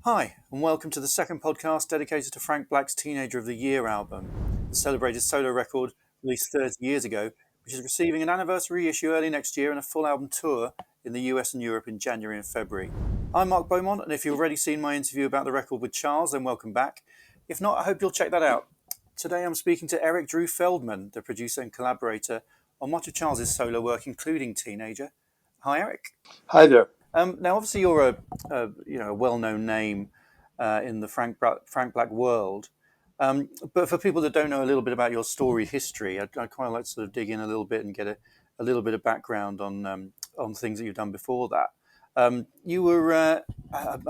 Hi, and welcome to the second podcast dedicated to Frank Black's Teenager of the Year album, the celebrated solo record released 30 years ago, which is receiving an anniversary issue early next year and a full album tour in the US and Europe in January and February. I'm Mark Beaumont, and if you've already seen my interview about the record with Charles, then welcome back. If not, I hope you'll check that out. Today I'm speaking to Eric Drew Feldman, the producer and collaborator on much of Charles's solo work, including Teenager. Hi, Eric. Hi there. Now, obviously, you're a well-known name in the Frank Black world. But for people that don't know a little bit about your story history, I'd quite like to sort of dig in a little bit and get a little bit of background on things that you've done before that. You were a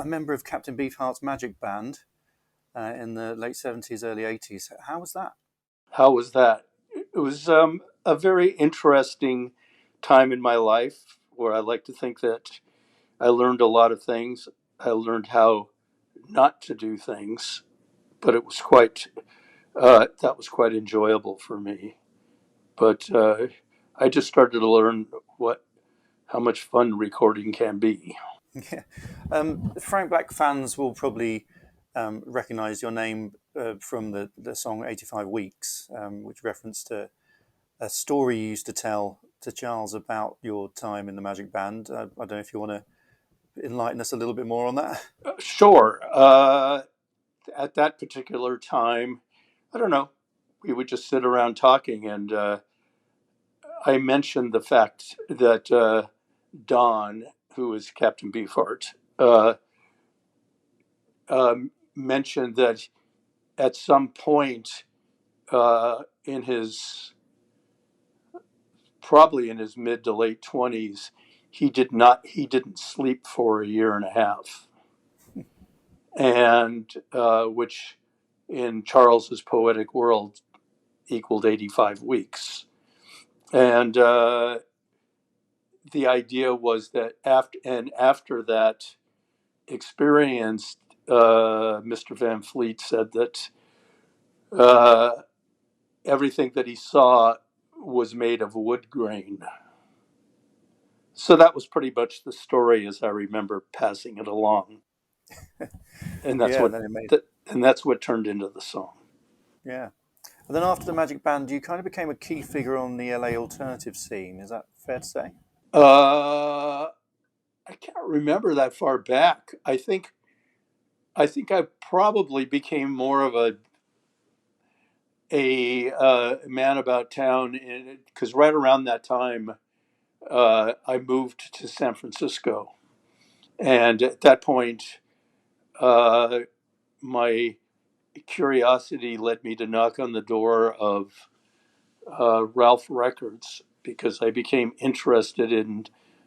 member of Captain Beefheart's Magic Band in the late 70s, early 80s. How was that? How was that? It was a very interesting time in my life where I like to think that I learned a lot of things. I learned how not to do things, but it was that was quite enjoyable for me. But I just started to learn how much fun recording can be. Yeah. Frank Black fans will probably recognize your name from the song 85 Weeks, which referenced a story you used to tell to Charles about your time in the Magic Band. I don't know if you want to enlighten us a little bit more on that. Sure. At that particular time, I don't know, we would just sit around talking, and I mentioned the fact that Don, who is Captain Beefheart, mentioned that at some point in his probably in his mid to late 20s, he didn't sleep for a year and a half, and which in Charles's poetic world equaled 85 weeks. And the idea was that after that experience, Mr. Van Fleet said that everything that he saw was made of wood grain. So that was pretty much the story as I remember passing it along, and that's Yeah, what then it made. and that's what turned into the song. Yeah. And then after the Magic Band, you kind of became a key figure on the LA alternative scene. Is that fair to say? Uh, I can't remember that far back. I think I probably became more of a man about town because right around that time I moved to San Francisco, and at that point, my curiosity led me to knock on the door of Ralph Records because I became interested in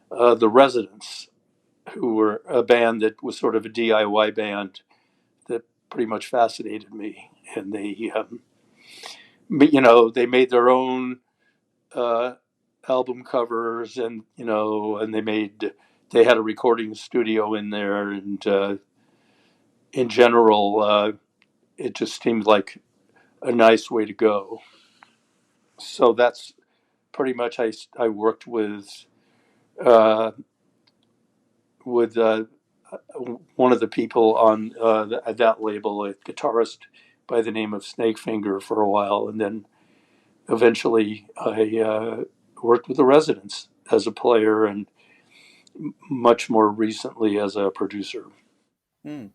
the Residents, who were a band that was sort of a DIY band that pretty much fascinated me. And they made their own uh, album covers, and they had a recording studio in there, and in general, it just seemed like a nice way to go. So that's pretty much I worked uh, with one of the people on that label, a guitarist by the name of Snakefinger, for a while, and then eventually I worked with the Residents as a player, and much more recently as a producer. Mm.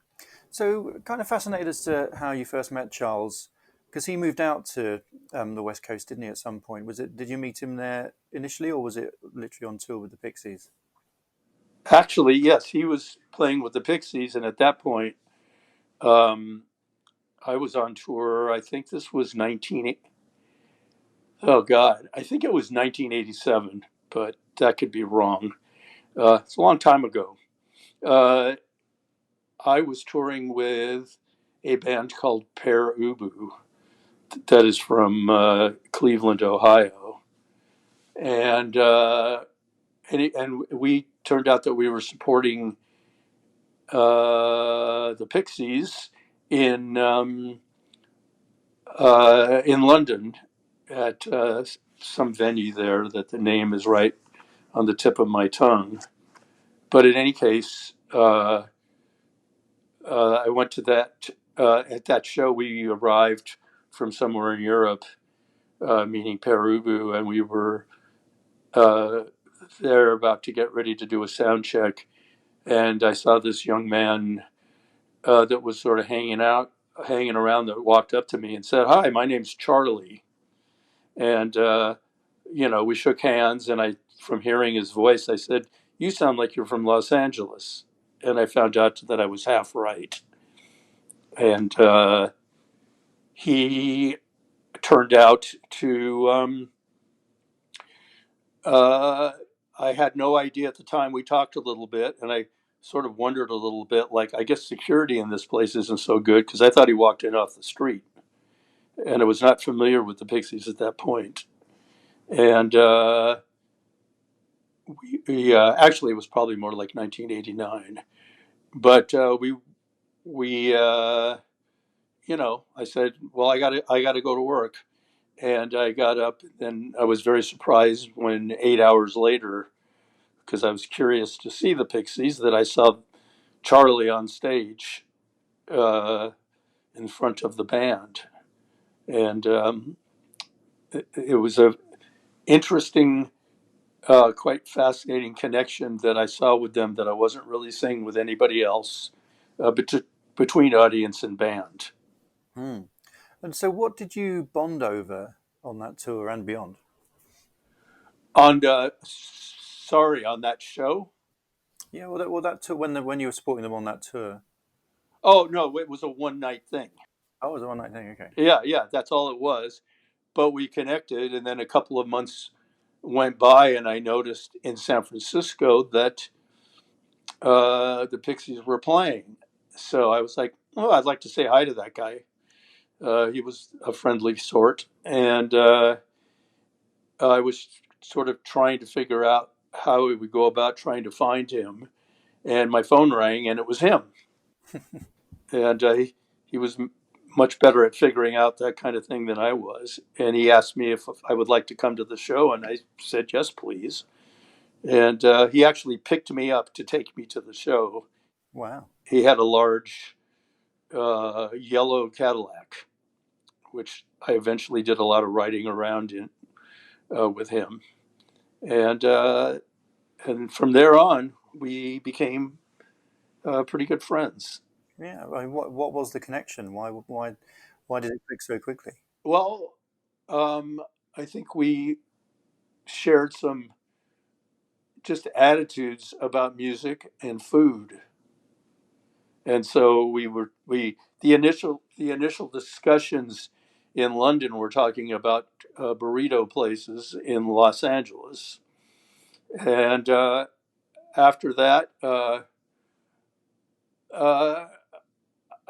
So, kind of fascinated as to how you first met Charles, because he moved out to the West Coast, didn't he? At some point, was it? Did you meet him there initially, or was it literally on tour with the Pixies? Actually, yes, he was playing with the Pixies, and at that point, um, I was on tour. I think this was 19. Oh God, I think it was 1987, but that could be wrong. It's a long time ago. Uh, I was touring with a band called Pear Ubu that is from Cleveland, Ohio, and and we turned out that we were supporting the Pixies in in London at some venue there that the name is right on the tip of my tongue. But in any case, I went to that at that show. We arrived from somewhere in Europe, meaning Peru, and we were uh, there about to get ready to do a sound check. And I saw this young man that was sort of hanging around, that walked up to me and said, "Hi, my name's Charlie." And we shook hands, and from hearing his voice, I said, "You sound like you're from Los Angeles." And I found out that I was half right. And he turned out to, uh, I had no idea at the time. We talked a little bit, and I sort of wondered a little bit, like, I guess security in this place isn't so good, because I thought he walked in off the street. And I was not familiar with the Pixies at that point. And actually, it was probably more like 1989. But I said, "Well, I got to go to work." And I got up, and I was very surprised when 8 hours later, because I was curious to see the Pixies, that I saw Charlie on stage uh, in front of the band. And it was a interesting, quite fascinating connection that I saw with them that I wasn't really seeing with anybody else, between audience and band. Hmm. And so, what did you bond over on that tour and beyond? On that show. Yeah, well, that tour when you were supporting them on that tour. Oh no, it was a one night thing. Oh, it was a one night thing. Okay. Yeah, yeah, that's all it was. But we connected, and then a couple of months went by, and I noticed in San Francisco that the Pixies were playing. So I was like, "Oh, I'd like to say hi to that guy." He was a friendly sort, and I was sort of trying to figure out how we would go about trying to find him. And my phone rang, and it was him. And he was much better at figuring out that kind of thing than I was. And he asked me if I would like to come to the show, and I said yes, please. And he actually picked me up to take me to the show. Wow. He had a large yellow Cadillac, which I eventually did a lot of riding around in with him. And and from there on, we became pretty good friends. Yeah. I mean, what was the connection? Why did it click so quickly? Well, um, I think we shared some just attitudes about music and food, and so we the initial discussions in London were talking about burrito places in Los Angeles, and after that. Uh,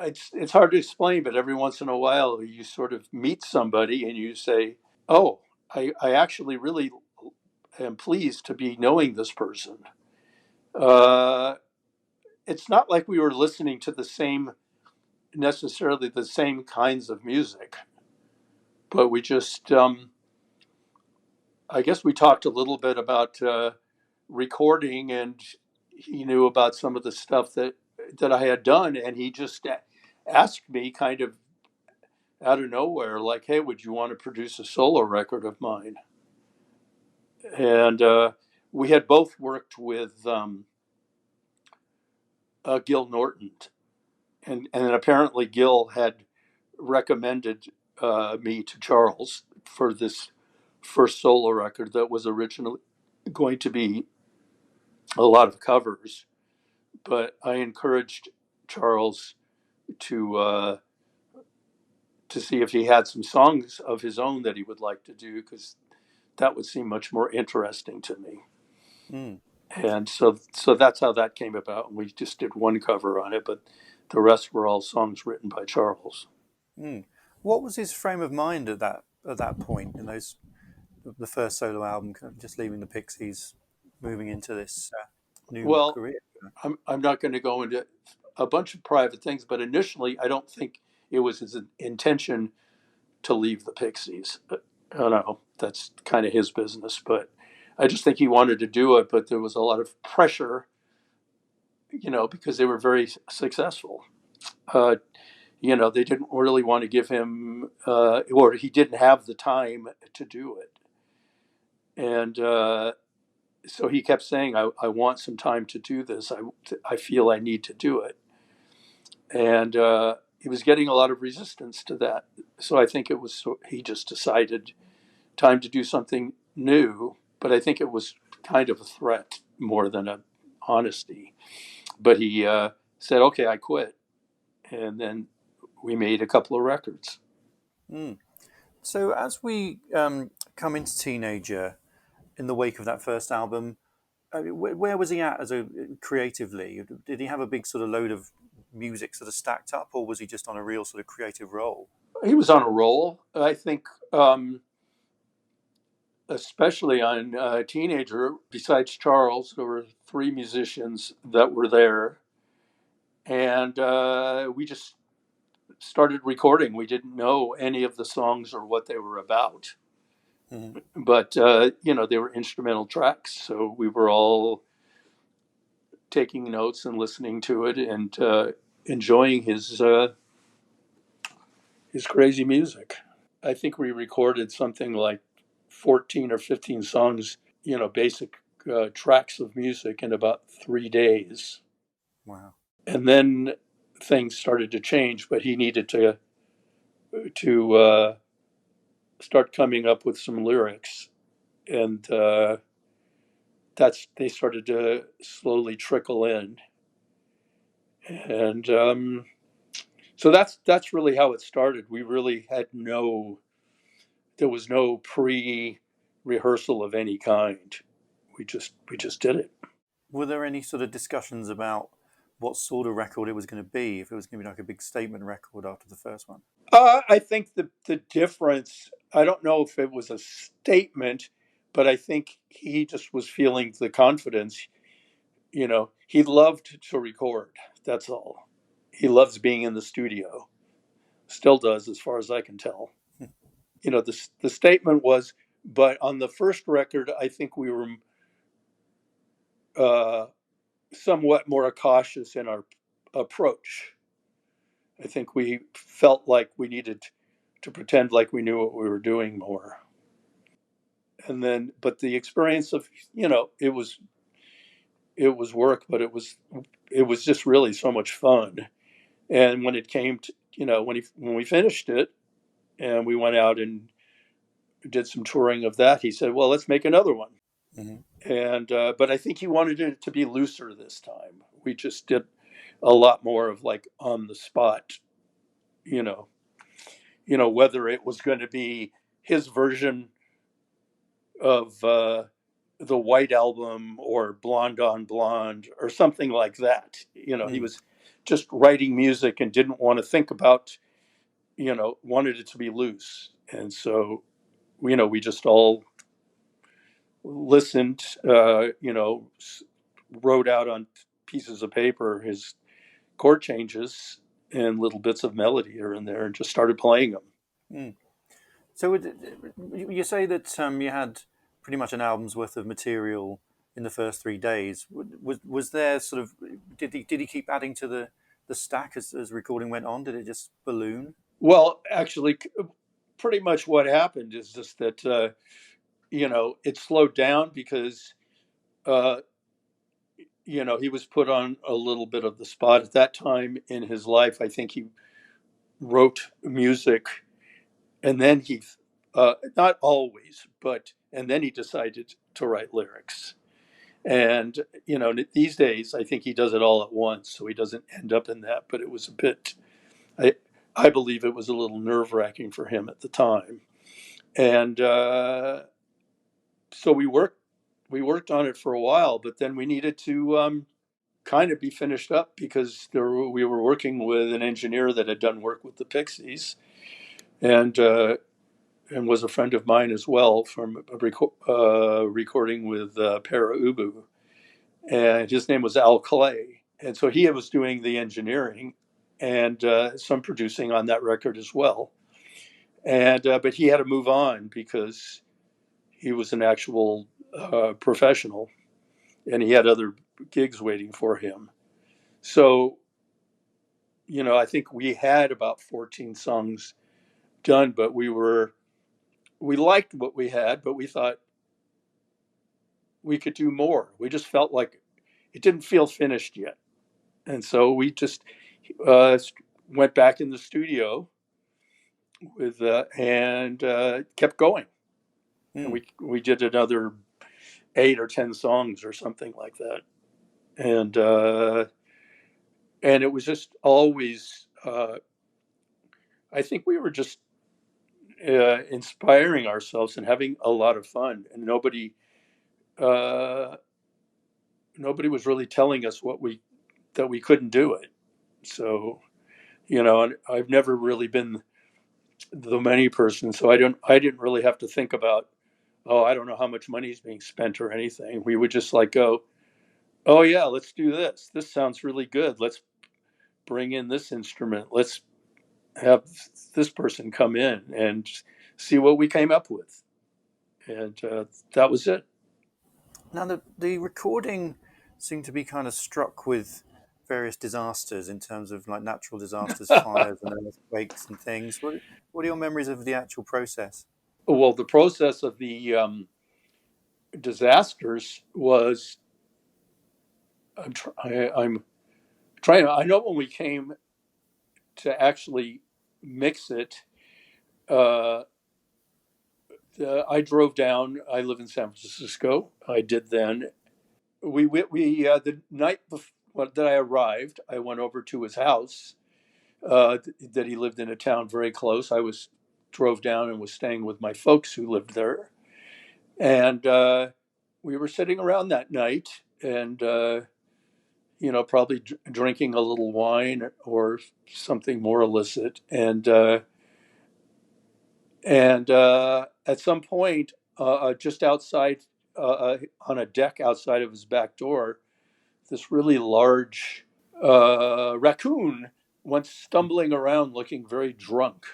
it's hard to explain, but every once in a while you sort of meet somebody and you say, "Oh, I actually really am pleased to be knowing this person." Uh, it's not like we were listening to necessarily the same kinds of music, but we just, I guess we talked a little bit about recording, and he knew about some of the stuff that I had done, and he just asked me kind of out of nowhere, like, "Hey, would you want to produce a solo record of mine?" And we had both worked with Gil Norton, and apparently Gil had recommended me to Charles for this first solo record that was originally going to be a lot of covers. But I encouraged Charles to to see if he had some songs of his own that he would like to do, because that would seem much more interesting to me. Mm. And so that's how that came about. We just did one cover on it, but the rest were all songs written by Charles. Mm. What was his frame of mind at that point in the first solo album, kind of just leaving the Pixies, moving into this new Well, career? I'm not going to go into a bunch of private things, but initially, I don't think it was his intention to leave the Pixies. I don't know. That's kind of his business, but I just think he wanted to do it. But there was a lot of pressure, because they were very successful, Uh, they didn't really want to give him, or he didn't have the time to do it. And so he kept saying, I want some time to do this. I feel I need to do it. And he was getting a lot of resistance to that. So I think he just decided time to do something new. But I think it was kind of a threat more than a honesty. But he said, okay, I quit. And then we made a couple of records. Mm. So as we come into Teenager in the wake of that first album, I mean, where was he at creatively? Did he have a big sort of load of music sort of stacked up, or was he just on a real sort of creative roll? He was on a roll. I think, especially on Teenager, besides Charles, there were three musicians that were there. And we just started recording. We didn't know any of the songs or what they were about. Mm-hmm. But, they were instrumental tracks. So we were all taking notes and listening to it and enjoying his crazy music. I think we recorded something like 14 or 15 songs, basic tracks of music in about 3 days. Wow. And then things started to change, but he needed to start coming up with some lyrics, and they started to slowly trickle in, and so that's really how it started. We really had there was no pre rehearsal of any kind. We just did it. Were there any sort of discussions about what sort of record it was going to be? If it was going to be like a big statement record after the first one? I think the difference. I don't know if it was a statement, but I think he just was feeling the confidence. He loved to record. That's all. He loves being in the studio. Still does, as far as I can tell. The statement was, but on the first record, I think we were uh, somewhat more cautious in our approach. I think we felt like we needed to pretend like we knew what we were doing more. And then, but the experience of, it was work, but it was just really so much fun. And when it came to, when we finished it and we went out and did some touring of that, he said, well, let's make another one. Mm-hmm. And but I think he wanted it to be looser this time. We just did a lot more of like on the spot, you know, whether it was going to be his version of the White Album or Blonde on Blonde or something like that. He Mm. was just writing music and didn't want to think about, wanted it to be loose. And so, we just all listened, wrote out on pieces of paper his chord changes and little bits of melody here and there and just started playing them. Mm. So you say that you had pretty much an album's worth of material in the first 3 days. Was there sort of did he keep adding to the stack as recording went on? Did it just balloon? Well, actually, pretty much what happened is just that, it slowed down because, uh, he was put on a little bit of the spot at that time in his life. I think he wrote music and then not always, and then he decided to write lyrics. And, these days, I think he does it all at once. So he doesn't end up in that. But it was a bit, I, I believe it was a little nerve wracking for him at the time. And so we worked on it for a while, but then we needed to kind of be finished up because we were working with an engineer that had done work with the Pixies, and was a friend of mine as well from recording with Para Ubu, and his name was Al Clay, and so he was doing the engineering and some producing on that record as well, and but he had to move on because he was an actual professional and he had other gigs waiting for him. So I think we had about 14 songs done, but we liked what we had, but we thought we could do more. We just felt like it didn't feel finished yet. And so we just uh, went back in the studio with and kept going. And Mm. we did another 8 or 10 songs or something like that. And it was just always I think we were just inspiring ourselves and having a lot of fun, and uh, nobody was really telling us that we couldn't do it. So and I've never really been the money person, so I didn't really have to think about, oh, I don't know how much money is being spent or anything. We would just like go, oh yeah, let's do this. This sounds really good. Let's bring in this instrument. Let's have this person come in and see what we came up with. And that was it. Now, the recording seemed to be kind of struck with various disasters in terms of like natural disasters, fires, and earthquakes and things. What are your memories of the actual process? Well, the process of the disasters was I'm trying to, I know when we came to actually mix it, uh, I drove down. I live in San Francisco. I did then. We the night before that I arrived, I went over to his house that he lived in a town very close. I was drove down and was staying with my folks who lived there, and we were sitting around that night and probably drinking a little wine or something more illicit, and at some point, just outside, on a deck outside of his back door, this really large raccoon went stumbling around looking very drunk.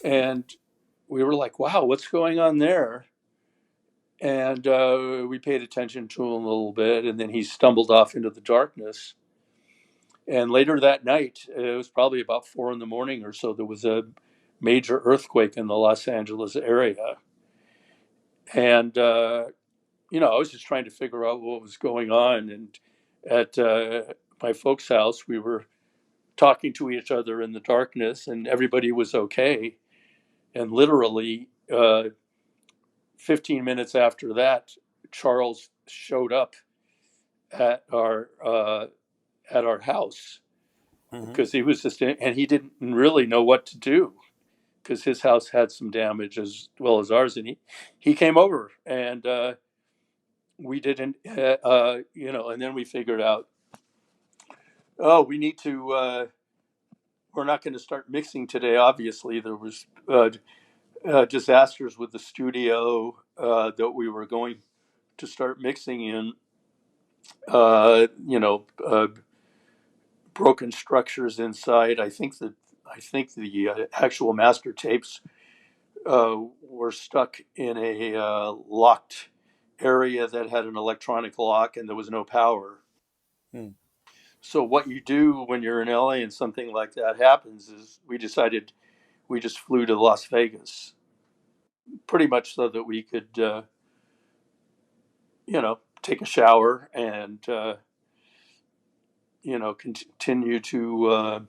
And we were like, wow, what's going on there? And we paid attention to him a little bit, and then he stumbled off into the darkness. And later that night, it was probably about 4 in the morning or so, there was a major earthquake in the Los Angeles area. And, I was just trying to figure out what was going on. And at my folks' house, we were talking to each other in the darkness, and everybody was okay. And literally, 15 minutes after that, Charles showed up at our uh, at our house Hmm. because he was just and he didn't really know what to do because his house had some damage as well as ours, and he came over and we didn't and then we figured out, oh, we need to we're not going to start mixing today. Obviously, there was disasters with the studio that we were going to start mixing in. Uh, you know, uh, Broken structures inside. I think the actual master tapes were stuck in a locked area that had an electronic lock, and there was no power. Mm. So what you do when you're in LA and something like that happens is we decided we just flew to Las Vegas, pretty much so that we could take a shower and continue to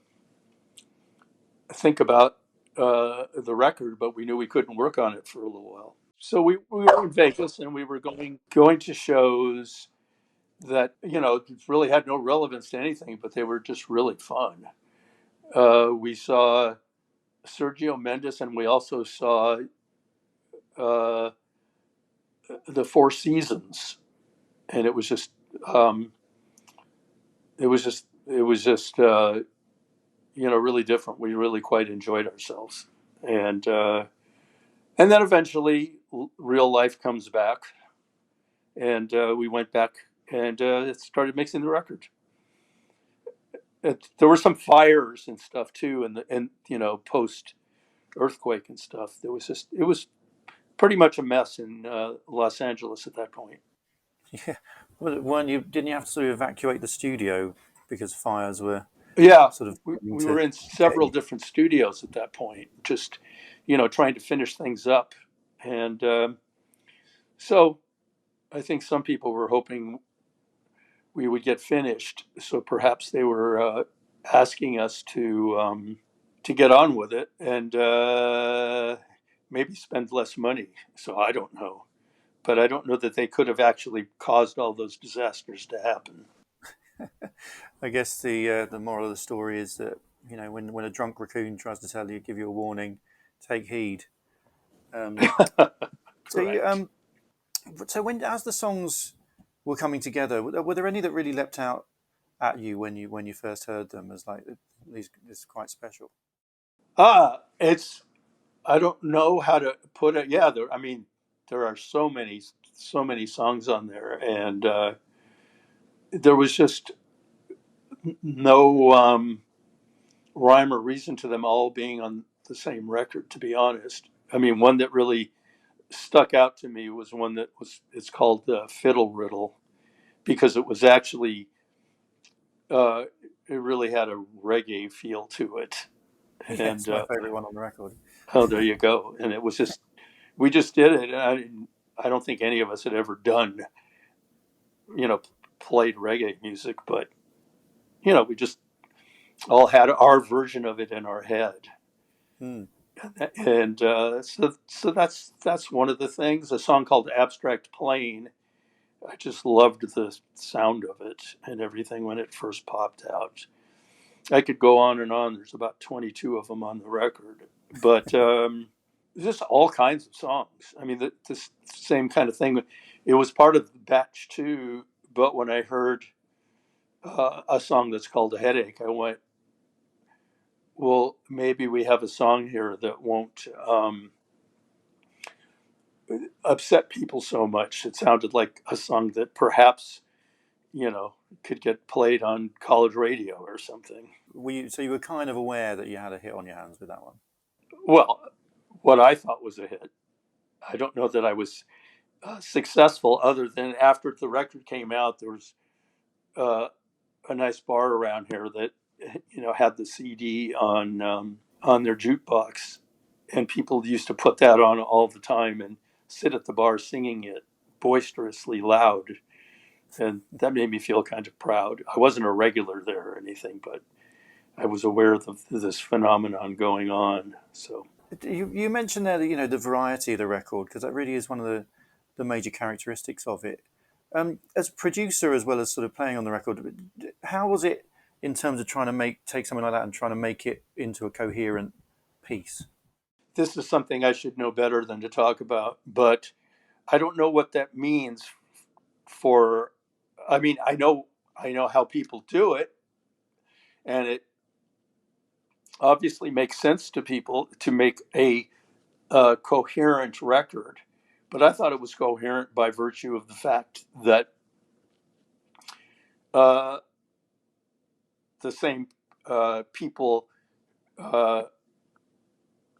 think about the record, but we knew we couldn't work on it for a little while. So we were in Vegas and we were going to shows that really had no relevance to anything, but they were just really fun. We saw Sergio Mendes, and we also saw uh, the Four Seasons, and um, it was just really different. We really quite enjoyed ourselves, and then eventually real life comes back, and we went back and started mixing the record. There were some fires and stuff too, and post earthquake and stuff. It was pretty much a mess in Los Angeles at that point. Yeah. Well, weren't you? Didn't you have to sort of evacuate the studio because fires were? Yeah, sort of we to were in get several you? different studios at that point, just trying to finish things up, and so I think some people were hoping we would get finished. So perhaps they were asking us to get on with it and maybe spend less money. So I don't know, but I don't know that they could have actually caused all those disasters to happen. I guess the moral of the story is that when a drunk raccoon tries to tell you, give you a warning, take heed. Um, so you Correct. so when as the songs were coming together, were there any that really leapt out at you when you first heard them as like these this is quite special? It's I don't know how to put it. Yeah, I mean, there are so many songs on there, and there was just no rhyme or reason to them all being on the same record. To be honest, I mean, one that really stuck out to me was one that was it's called Fiddle Riddle because it was actually uh, it really had a reggae feel to it, Yeah, and it's my favorite one on the record. oh, there you go. And it was just we just did it. And I don't think any of us had ever done you know played reggae music, but we just all had our version of it in our head. Hmm. And so that's one of the things. A song called Abstract Plane. I just loved the sound of it and everything when it first popped out. I could go on and on. There's about 22 of them on the record, but just all kinds of songs. I mean, the same kind of thing. It was part of batch two, but when I heard a song that's called A Headache, I went, well, maybe we have a song here that won't upset people so much. It sounded like a song that perhaps could get played on college radio or something. So you were kind of aware that you had a hit on your hands with that one? Well, what I thought was a hit. I don't know that I was successful, other than after the record came out, there was uh, a nice bar around here that had the CD on their jukebox, and people used to put that on all the time and sit at the bar singing it boisterously loud, and that made me feel kind of proud. I wasn't a regular there or anything, but I was aware of this phenomenon going on. So You mentioned there that the variety of the record because that really is one of the major characteristics of it. As a producer, as well as sort of playing on the record, how was it in terms of trying to take something like that and trying to make it into a coherent piece? this is something I should know better than to talk about, but I don't know what that means for. I mean, I know how people do it, and it obviously makes sense to people to make a coherent record. But I thought it was coherent by virtue of the fact that uh, the same people, uh,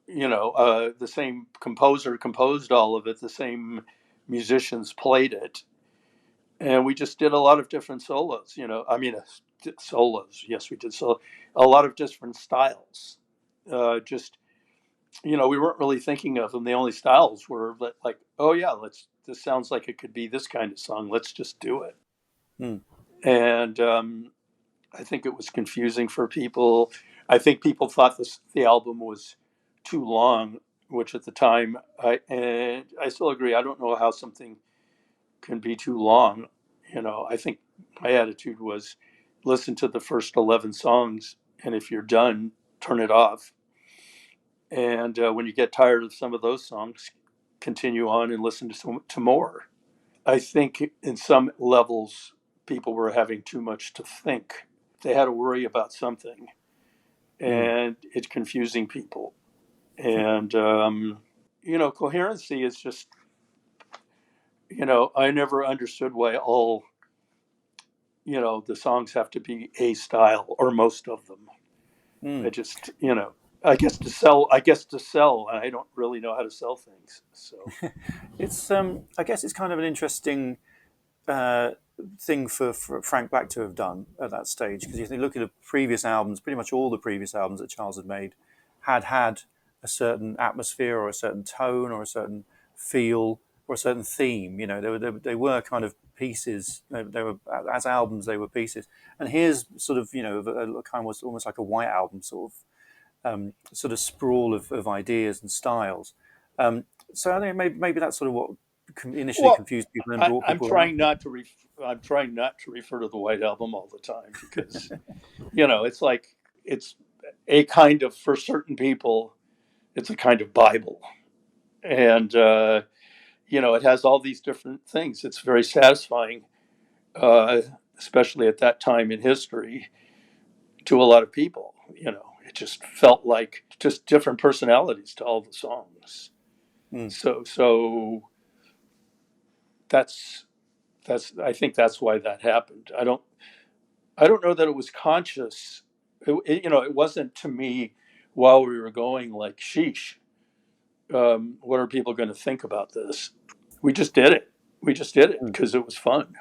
the same composer composed all of it, the same musicians played it, and we just did a lot of different solos. I mean, solos. Yes, we did so a lot of different styles. Just we weren't really thinking of them. The only styles were like, oh yeah, let's. This sounds like it could be this kind of song. Let's just do it. Hmm. And I think it was confusing for people. I think people thought the album was too long, which at the time I still agree. I don't know how something can be too long. I think my attitude was listen to the first 11 songs, and if you're done, turn it off. And when you get tired of some of those songs, continue on and listen to more. I think in some levels, people were having too much to think. They had to worry about something, Hmm. and it's confusing people. And, coherency is just, I never understood why all, the songs have to be a style or most of them. Hmm. I just, I guess to sell, and I don't really know how to sell things. So, It's I guess it's kind of an interesting thing for Frank Black to have done at that stage, because if you look at the previous albums, pretty much all the previous albums that Charles had made had a certain atmosphere or a certain tone or a certain feel or a certain theme. They were kind of pieces. They were, as albums, they were pieces. And here's sort of a kind of almost like a White Album sort of sprawl of ideas and styles. So I think maybe that's sort of what initially Well, confused people and brought I'm people around. I'm trying not to refer to the White Album all the time because it's like it's a kind of, for certain people, it's a kind of Bible, and it has all these different things. It's very satisfying, uh, especially at that time in history, to a lot of people. It just felt like just different personalities to all the songs. Mm. So that's I think that's why that happened. I don't know that it was conscious. It wasn't, to me, while we were going, like, sheesh, what are people going to think about this? We just did it. We just did it Mm. because it was fun.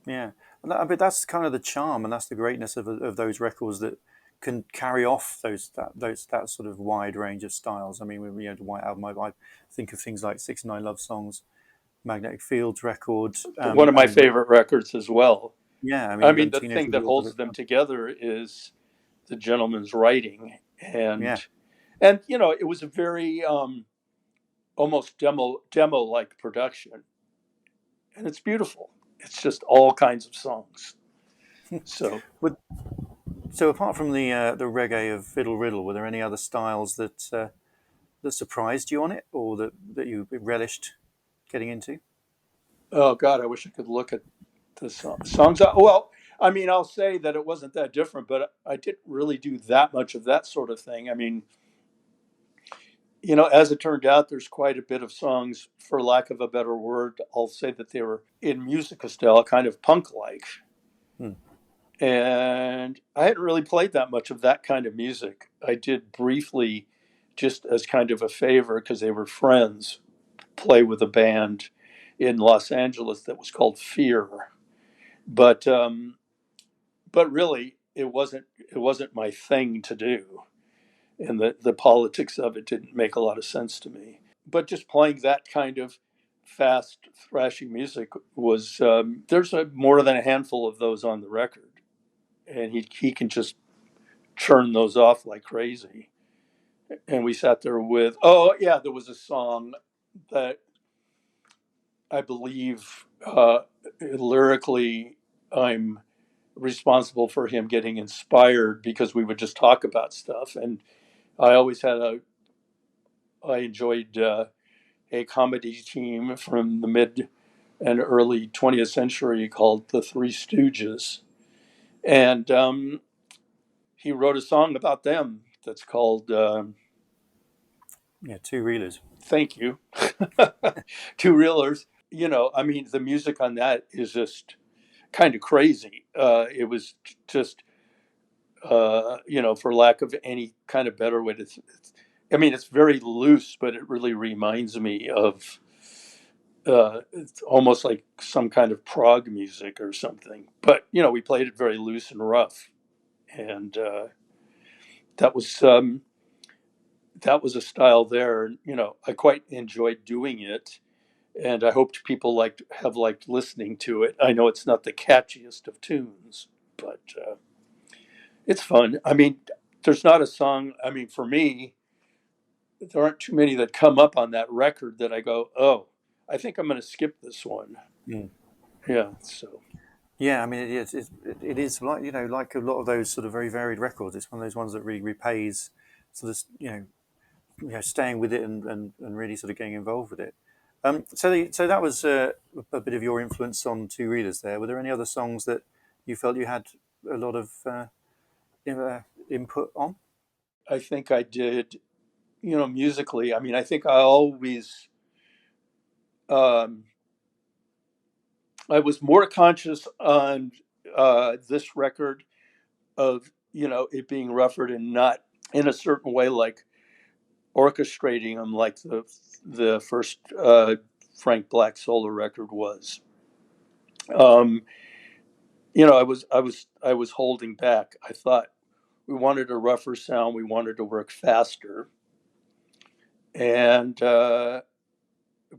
Yeah, but that's kind of the charm, and that's the greatness of those records that can carry off that sort of wide range of styles. I mean, when we had the White Album, I think of things like 69 Love Songs, Magnetic Fields record, One of my and favorite records as well. yeah, I I mean, mean, and the Teenage thing that was holds them together is the gentleman's writing, yeah, and it was a very almost demo like production, and it's beautiful. It's just all kinds of songs. So But so apart from the reggae of Fiddle Riddle, were there any other styles that surprised you on it, or that you relished getting into? oh God, I wish I could look at the songs. Well, I mean, I'll say that it wasn't that different, but I didn't really do that much of that sort of thing. I mean, as it turned out, there's quite a bit of songs, for lack of a better word, I'll say that they were in musical style, kind of punk like. Hmm. And I hadn't really played that much of that kind of music. I did briefly, just as kind of a favor, because they were friends, play with a band in Los Angeles that was called Fear. But really, it wasn't my thing to do, and the politics of it didn't make a lot of sense to me. But just playing that kind of fast thrashy music was, there's more than a handful of those on the record, and he can just churn those off like crazy. And we sat there with, oh yeah, there was a song that I believe, lyrically, I'm responsible for him getting inspired, because we would just talk about stuff, and I always I enjoyed a comedy team from the mid and early 20th century called the Three Stooges, and he wrote a song about them that's called Yeah, two reelers. "Thank You." Two reelers. I mean, the music on that is just kind of crazy. It was just, for lack of any kind of better way to, I mean, it's very loose, but it really reminds me of, it's almost like some kind of prog music or something. But we played it very loose and rough, and that was that was a style there. I quite enjoyed doing it, and I hoped people have liked listening to it. I know it's not the catchiest of tunes, but it's fun. I mean, there's not a song. I mean, for me, there aren't too many that come up on that record that I go, oh, I think I'm going to skip this one. Mm. Yeah. So Yeah, I mean, it is like like a lot of those sort of very varied records. It's one of those ones that really repays sort of staying with it and really sort of getting involved with it. So that was a bit of your influence on Two Readers there. Were there any other songs that you felt you had a lot of input on? I think I did, musically. I mean, I think um, I was more conscious on this record of, it being rougher and not in a certain way, like orchestrating them like the first Frank Black solo record was. Um, I was holding back. I thought we wanted a rougher sound. We wanted to work faster, and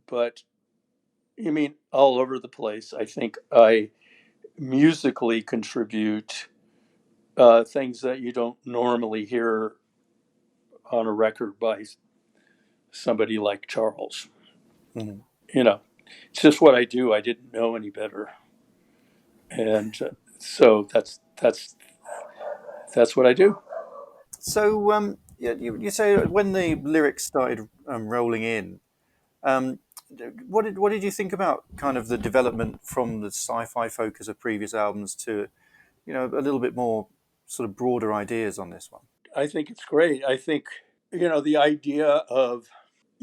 but I mean, all over the place. I think I musically contribute things that you don't normally hear on a record by somebody like Charles. Mhm. You know, it's just what I do. I didn't know any better, and so that's what I do. So, yeah, you say when the lyrics started rolling in, um, what did you think about kind of the development from the sci-fi focus of previous albums to a little bit more sort of broader ideas on this one? I think it's great. I think the idea of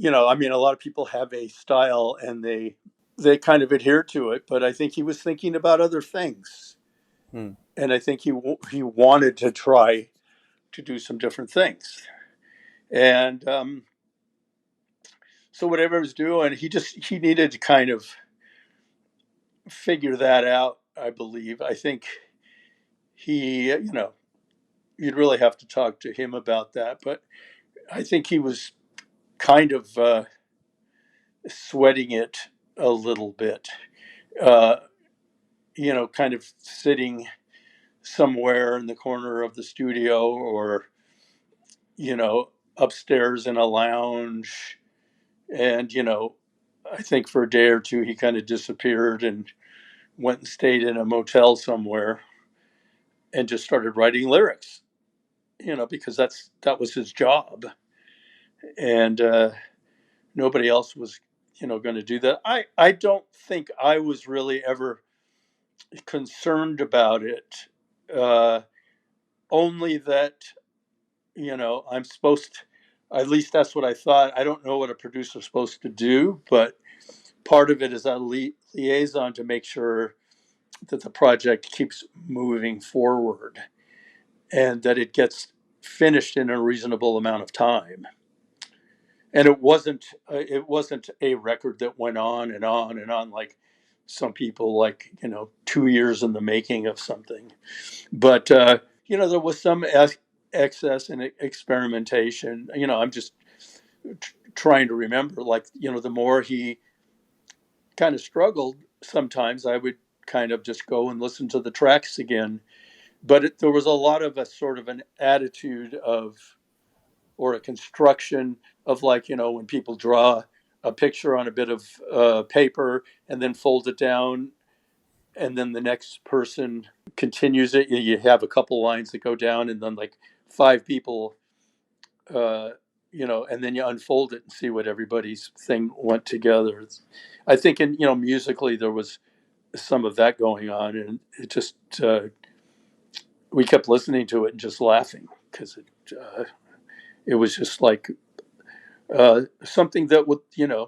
I mean, a lot of people have a style and they kind of adhere to it, but I think he was thinking about other things, Hmm. and I think he wanted to try to do some different things, and so whatever he was doing, he needed to kind of figure that out. I believe. I think he, you'd really have to talk to him about that, but I think he was kind of sweating it a little bit. Uh, kind of sitting somewhere in the corner of the studio or, upstairs in a lounge. And, I think for a day or two, he kind of disappeared and went and stayed in a motel somewhere and just started writing lyrics, because that was his job. And nobody else was, going to do that. I don't think I was really ever concerned about it. Uh, Only that I'm supposed to, at least that's what I thought. I don't know what a producer's supposed to do, but part of it is a liaison to make sure that the project keeps moving forward and that it gets finished in a reasonable amount of time. And it wasn't a record that went on and on and on like some people, like 2 years in the making of something. But there was some excess and experimentation. I'm just trying to remember, like, the more he kind of struggled, sometimes I would kind of just go and listen to the tracks again. But there was a lot of a sort of an attitude of, or a construction of, like, when people draw a picture on a bit of paper and then fold it down, and then the next person continues it. You have a couple lines that go down, and then like five people, uh, and then you unfold it and see what everybody's thing went together. I think, in musically, there was some of that going on, and it just we kept listening to it and just laughing because it was just like something that would, you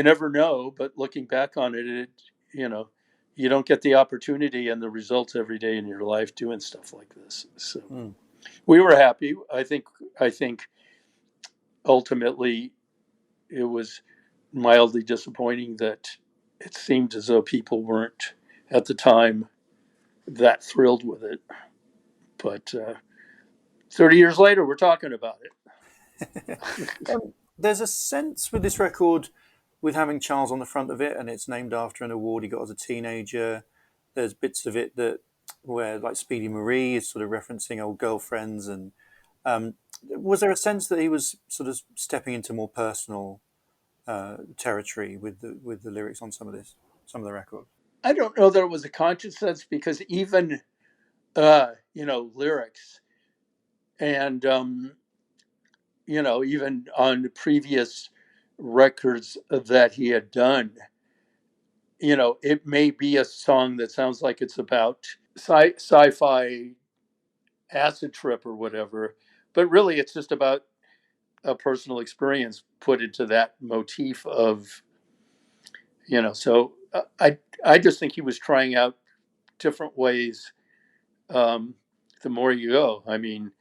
never know, but looking back on it, you know you don't get the opportunity and the results every day in your life doing stuff like this. So Hmm. we were happy. I think ultimately it was mildly disappointing that it seemed as though people weren't at the time that thrilled with it. But 30 years later, we're talking about it. There's a sense with this record, with having Charles on the front of it, and it's named after an award he got as a teenager. There's bits of it that where, like, Speedy Marie is sort of referencing old girlfriends, and um, was there a sense that he was sort of stepping into more personal territory with the lyrics on some of the record? I don't know that it was a conscious sense, because even lyrics and even on previous records that he had done, it may be a song that sounds like it's about sci-fi acid trip or whatever, but really it's just about a personal experience put into that motif of, so I just think he was trying out different ways. um, the more you go, I mean,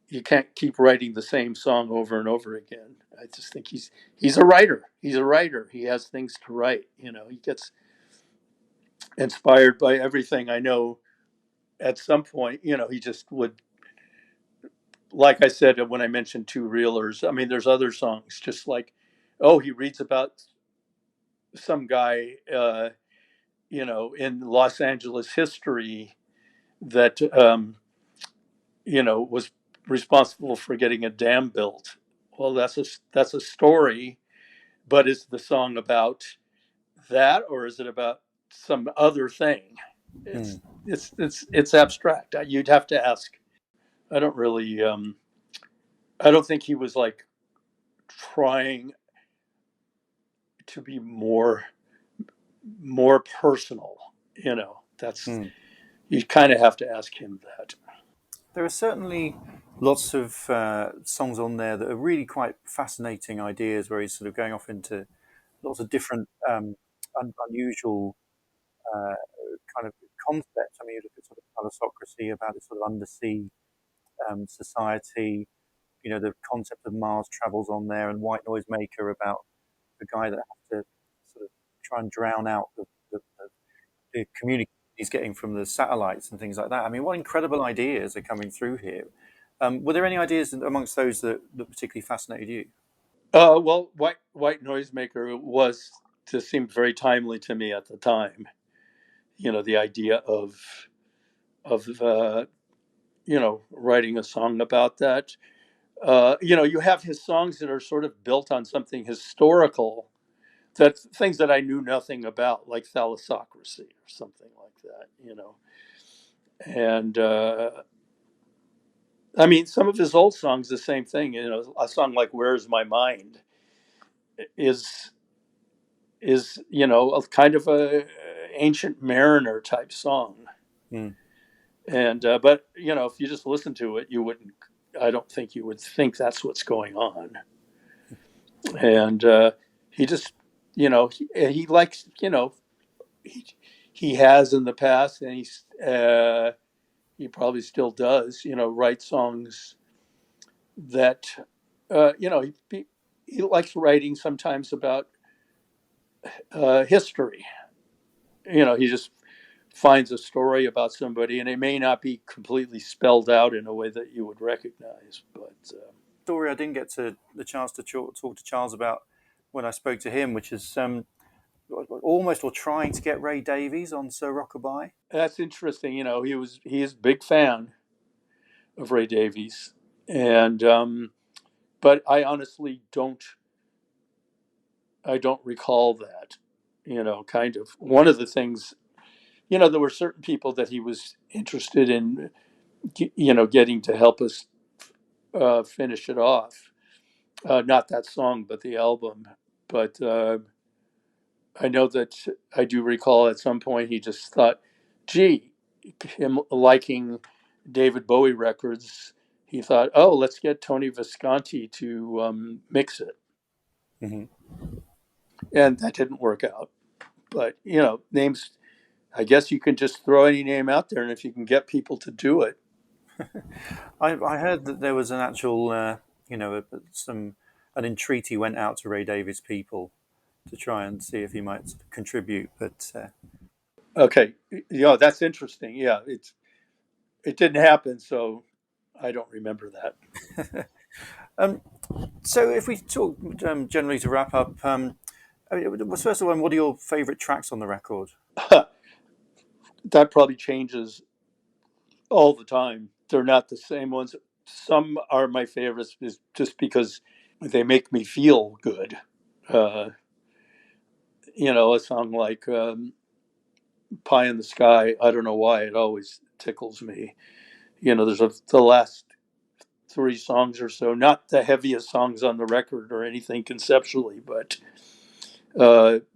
you can't keep writing the same song over and over again. I just think he's a writer. He's a writer. He has things to write. He gets inspired by everything. I know at some point, he just would, like I said when I mentioned Two Reelers. I mean, there's other songs just like, oh, he reads about some guy, in Los Angeles history that, was responsible for getting a dam built. Well, that's a story, but is the song about that, or is it about some other thing? Mm. It's abstract. You'd have to ask. I don't really. I don't think he was like trying to be more personal. That's Mm. you kind of have to ask him that. There are certainly lots of songs on there that are really quite fascinating ideas, where he's sort of going off into lots of different unusual uh, kind of concepts. I mean, you look at sort of thalassocracy, about this sort of undersea society. The concept of Mars travels on there, and White Noisemaker about the guy that has to sort of try and drown out the communication he's getting from the satellites and things like that. I mean, what incredible ideas are coming through here. Were there any ideas amongst those that particularly fascinated you? Well, White Noisemaker was just seemed very timely to me at the time. The idea of writing a song about that. You have his songs that are sort of built on something historical, that things that I knew nothing about, like thalassocracy or something like that. And I mean, some of his old songs, the same thing. A song like "Where's My Mind" is a kind of a ancient mariner type song. Mm. And but if you just listen to it, you wouldn't. I don't think you would think that's what's going on. And he just, he likes, he, he has in the past, and he probably still does, write songs that, he likes writing sometimes about history. He just finds a story about somebody, and it may not be completely spelled out in a way that you would recognize, but. Story I didn't get the chance to talk to Charles about when I spoke to him, which is almost or trying to get Ray Davies on Sir Rockabye. That's interesting. He is a big fan of Ray Davies, and but I honestly don't recall that. Kind of one of the things. There were certain people that he was interested in, getting to help us finish it off. Not that song, but the album. But I know that I do recall at some point he just thought, gee, him liking David Bowie records, he thought, oh, let's get Tony Visconti to mix it. Mm-hmm. And that didn't work out. But, names, I guess you can just throw any name out there, and if you can get people to do it. I heard that there was an actual, an entreaty went out to Ray Davies people to try and see if he might sort of contribute, but Okay, that's interesting. Yeah, it didn't happen, so I don't remember um, so if we talk generally to wrap up, I mean, first of all, what are your favourite tracks on the record? that. That probably changes all the time. They're not the same ones. Some are my favorites just because they make me feel good. Uh, a song like "Pie in the Sky." I don't know why it always tickles me. There's the last three songs or so, not the heaviest songs on the record or anything conceptually, but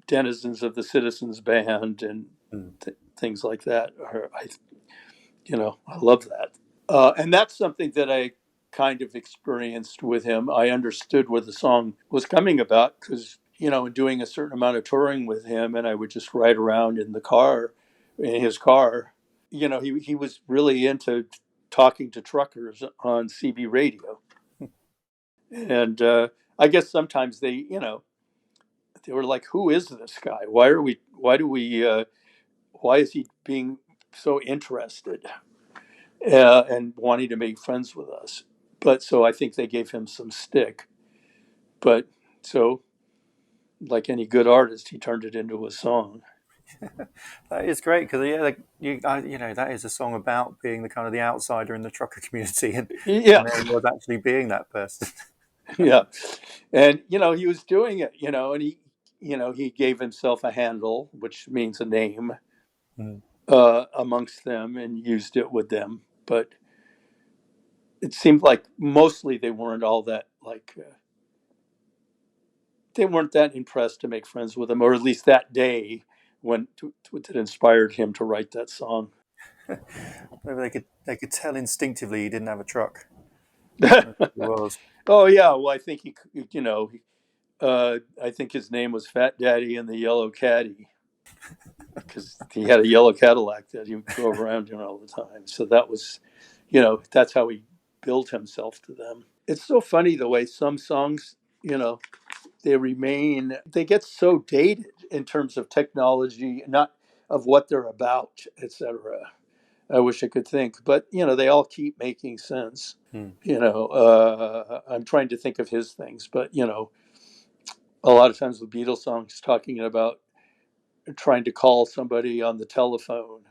"Denizens of the Citizens Band" and Mm. things like that. I love that. And that's something that I kind of experienced with him. I understood where the song was coming about because, in doing a certain amount of touring with him, and I would just ride around in his car. He was really into talking to truckers on CB radio. And I guess sometimes they were like, who is this guy? Why do we why is he being so interested and wanting to make friends with us? But so I think they gave him some stick. But so, like any good artist, he turned it into a song. That is great because yeah, like you know, that is a song about being the kind of the outsider in the trucker community, Yeah, and there he was actually being that person. yeah. And, he was doing it, and he gave himself a handle, which means a name, Mm. amongst them and used it with them. But it seemed like mostly they weren't all that they weren't that impressed to make friends with him, or at least that day when it inspired him to write that song. Maybe they could tell instinctively he didn't have a truck. That's what it was. Oh yeah, well I think I think his name was Fat Daddy and the Yellow Caddy because he had a yellow Cadillac that he drove around in all the time. So that was, that's how he built himself to them. It's so funny the way some songs, they get so dated in terms of technology, not of what they're about, etc. I wish I could think, but they all keep making sense. Mm. I'm trying to think of his things, but a lot of times with Beatles songs talking about trying to call somebody on the telephone,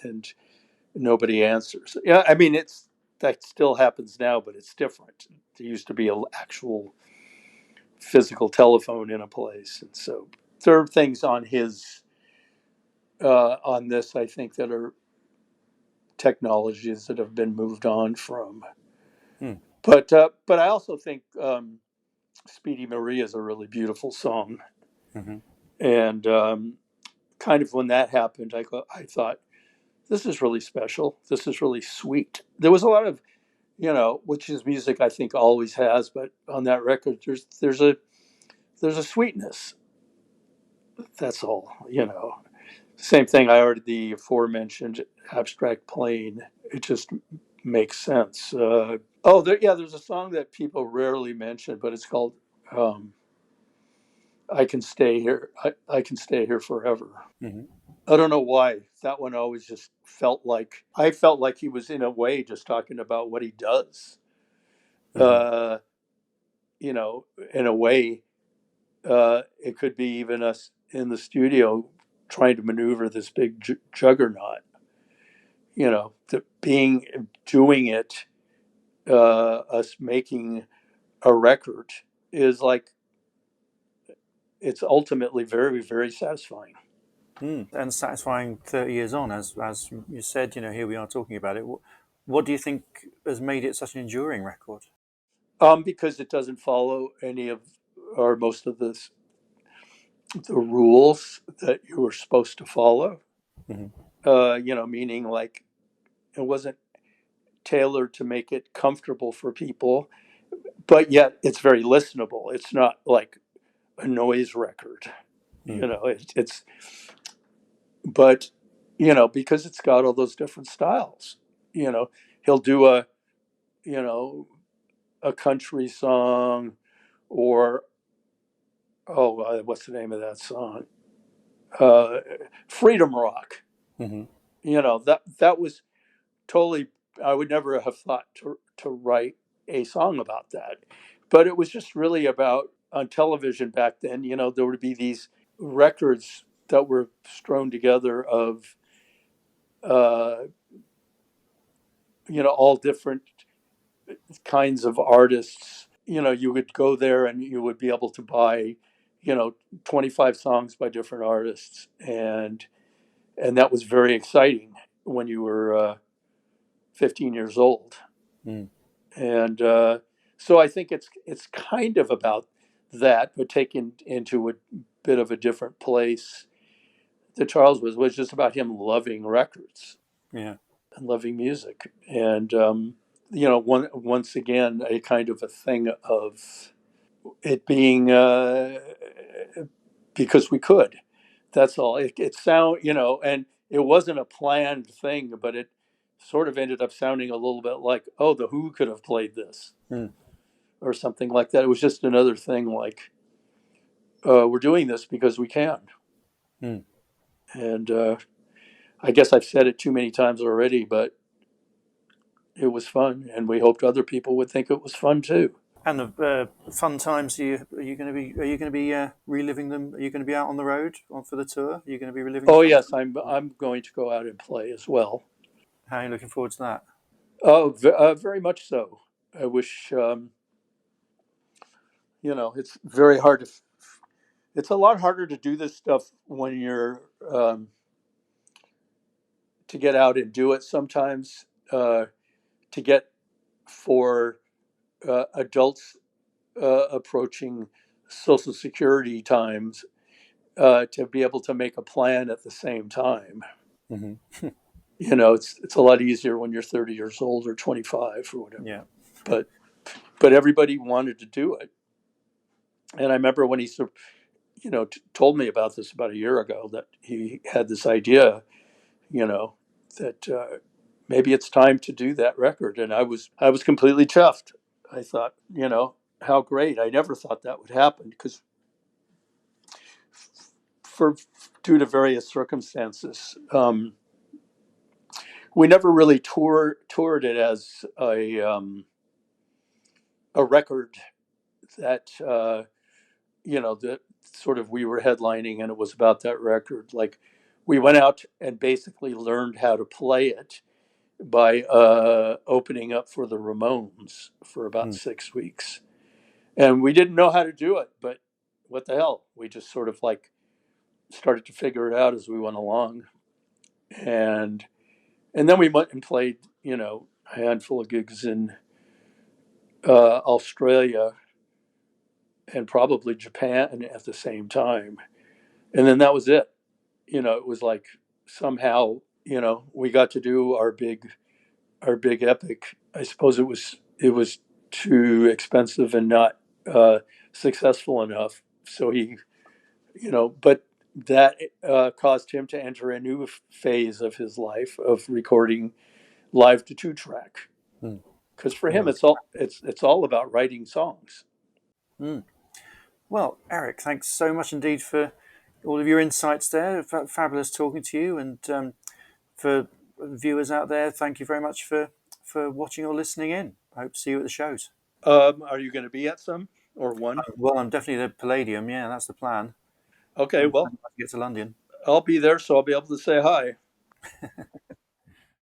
and nobody answers. Yeah, I mean that still happens now, but it's different. There used to be an actual physical telephone in a place, and so there are things on on this I think that are technologies that have been moved on from. Mm. But I also think Speedy Maria is a really beautiful song, Hmm. and kind of when that happened, I thought this is really special. This is really sweet. There was a lot of which is music I think always has, but on that record, there's a sweetness. That's all. Same thing. I already the aforementioned abstract plane. It just makes sense. There's a song that people rarely mention, but it's called "I Can Stay Here." I can stay here forever. Hmm. I don't know why that one always just I felt like he was in a way just talking about what he does. Hmm. Uh, in a way, it could be even us in the studio trying to maneuver this big juggernaut. The being doing it, us making a record is like it's ultimately very very satisfying. Mm. And satisfying 30 years on, as you said, here we are talking about it. What do you think has made it such an enduring record? Because it doesn't follow any of or most of the rules that you were supposed to follow. Hmm. Meaning like it wasn't tailored to make it comfortable for people, but yet it's very listenable. It's not like a noise record. Mm. It's but because it's got all those different styles. You know, he'll do you know a country song or what's the name of that song? Uh, Freedom Rock. Hmm. That was totally. I would never have thought to write a song about that, but it was just really about on television back then. There would be these records that were strewn together of uh, all different kinds of artists. You would go there and you would be able to buy, 25 songs by different artists, and that was very exciting when you were 15 years old. Mm. And so I think it's kind of about that, but taken into a bit of a different place. That Charles was just about him loving records Yeah. and loving music, and once again a kind of a thing of it being because we could. That's all. It sound and it wasn't a planned thing, but it sort of ended up sounding a little bit like, oh, the Who could have played this Mm. or something like that. It was just another thing like we're doing this because we can, Mm. And I guess I've said it too many times already, but it was fun, and we hoped other people would think it was fun too. And the fun times. Are you going to be reliving them? Are you going to be out on the road for the tour? Are you going to be reliving the Oh fun yes, times? I'm going to go out and play as well. How are you looking forward to that? Oh, very much so. I wish it's very hard to. It's a lot harder to do this stuff when you're to get out and do it sometimes. To get for adults approaching Social Security times to be able to make a plan at the same time. Hmm. It's a lot easier when you're 30 years old or 25 or whatever. Yeah. But but everybody wanted to do it, and I remember when he told me about this about a year ago that he had this idea, that maybe it's time to do that record, and I was completely chuffed. I thought, how great! I never thought that would happen because for due to various circumstances. We never really toured it as a record that that sort of we were headlining and it was about that record. Like we went out and basically learned how to play it by opening up for the Ramones for about Mm. 6 weeks, and we didn't know how to do it, but what the hell? We just sort of like started to figure it out as we went along, and then we went and played a handful of gigs in Australia and probably Japan at the same time. And then that was it. It was like somehow, we got to do our big epic. I suppose it was too expensive and not successful enough. So but that caused him to enter a new phase of his life of recording live to 2-track. Mm. Because for him, Yeah. it's all about writing songs. Mm. Well, Eric, thanks so much indeed for all of your insights there. Fabulous talking to you, and for viewers out there, thank you very much for watching or listening in. I hope to see you at the shows. Are you going to be at some or one? Well, I'm definitely the Palladium. Yeah, that's the plan. Okay, I'm well, planning to get to London. I'll be there, so I'll be able to say hi.